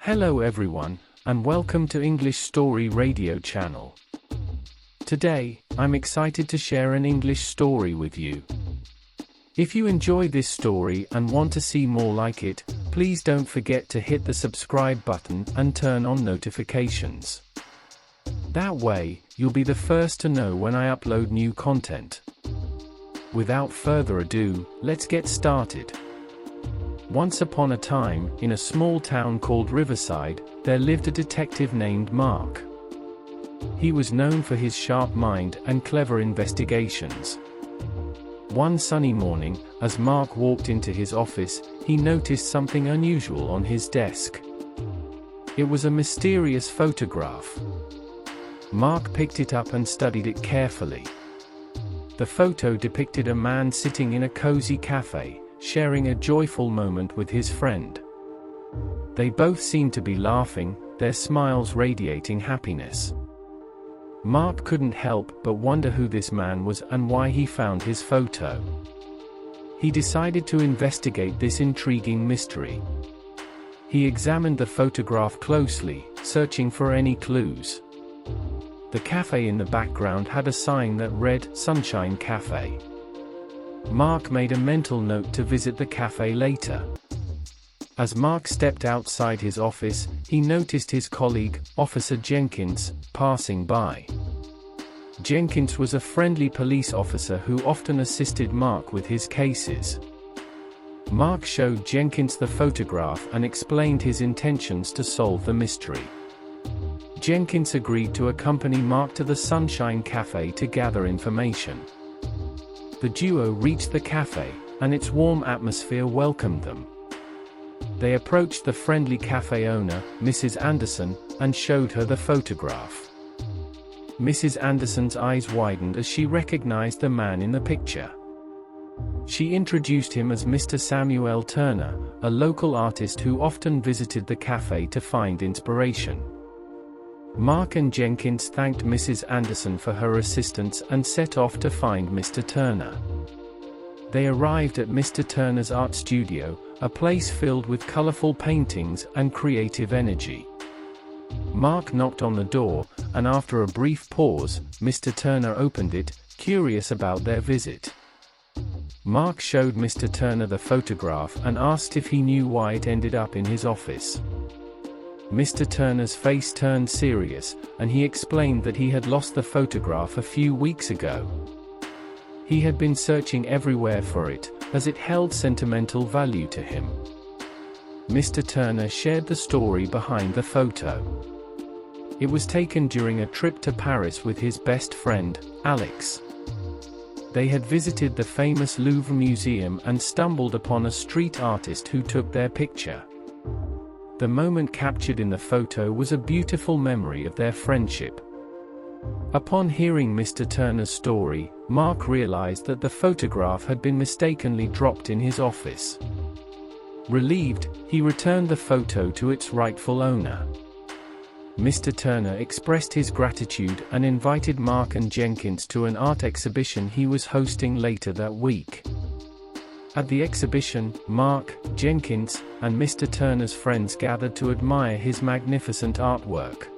Hello everyone, and welcome to English Story Radio channel. Today, I'm excited to share an English story with you. If you enjoy this story and want to see more like it, please don't forget to hit the subscribe button and turn on notifications. That way, you'll be the first to know when I upload new content. Without further ado, let's get started. Once upon a time, in a small town called Riverside, there lived a detective named Mark. He was known for his sharp mind and clever investigations. One sunny morning, as Mark walked into his office, he noticed something unusual on his desk. It was a mysterious photograph. Mark picked it up and studied it carefully. The photo depicted a man sitting in a cozy cafe, sharing a joyful moment with his friend. They both seemed to be laughing, their smiles radiating happiness. Mark couldn't help but wonder who this man was and why he found his photo. He decided to investigate this intriguing mystery. He examined the photograph closely, searching for any clues. The cafe in the background had a sign that read, "Sunshine Cafe." Mark made a mental note to visit the cafe later. As Mark stepped outside his office, he noticed his colleague, Officer Jenkins, passing by. Jenkins was a friendly police officer who often assisted Mark with his cases. Mark showed Jenkins the photograph and explained his intentions to solve the mystery. Jenkins agreed to accompany Mark to the Sunshine Cafe to gather information. The duo reached the cafe, and its warm atmosphere welcomed them. They approached the friendly cafe owner, Mrs. Anderson, and showed her the photograph. Mrs. Anderson's eyes widened as she recognized the man in the picture. She introduced him as Mr. Samuel Turner, a local artist who often visited the cafe to find inspiration. Mark and Jenkins thanked Mrs. Anderson for her assistance and set off to find Mr. Turner. They arrived at Mr. Turner's art studio, a place filled with colorful paintings and creative energy. Mark knocked on the door, and after a brief pause, Mr. Turner opened it, curious about their visit. Mark showed Mr. Turner the photograph and asked if he knew why it ended up in his office. Mr. Turner's face turned serious, and he explained that he had lost the photograph a few weeks ago. He had been searching everywhere for it, as it held sentimental value to him. Mr. Turner shared the story behind the photo. It was taken during a trip to Paris with his best friend, Alex. They had visited the famous Louvre Museum and stumbled upon a street artist who took their picture. The moment captured in the photo was a beautiful memory of their friendship. Upon hearing Mr. Turner's story, Mark realized that the photograph had been mistakenly dropped in his office. Relieved, he returned the photo to its rightful owner. Mr. Turner expressed his gratitude and invited Mark and Jenkins to an art exhibition he was hosting later that week. At the exhibition, Mark, Jenkins, and Mr. Turner's friends gathered to admire his magnificent artwork.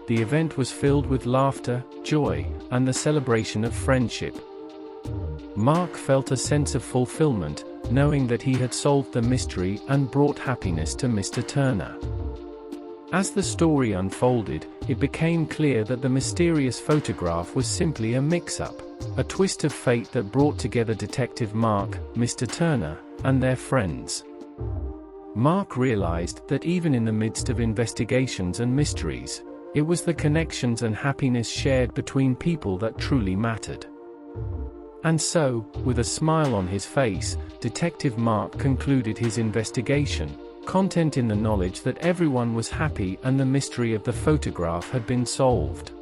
The event was filled with laughter, joy, and the celebration of friendship. Mark felt a sense of fulfillment, knowing that he had solved the mystery and brought happiness to Mr. Turner. As the story unfolded, it became clear that the mysterious photograph was simply a mix-up. A twist of fate that brought together Detective Mark, Mr. Turner, and their friends. Mark realized that even in the midst of investigations and mysteries, it was the connections and happiness shared between people that truly mattered. And so, with a smile on his face, Detective Mark concluded his investigation, content in the knowledge that everyone was happy and the mystery of the photograph had been solved.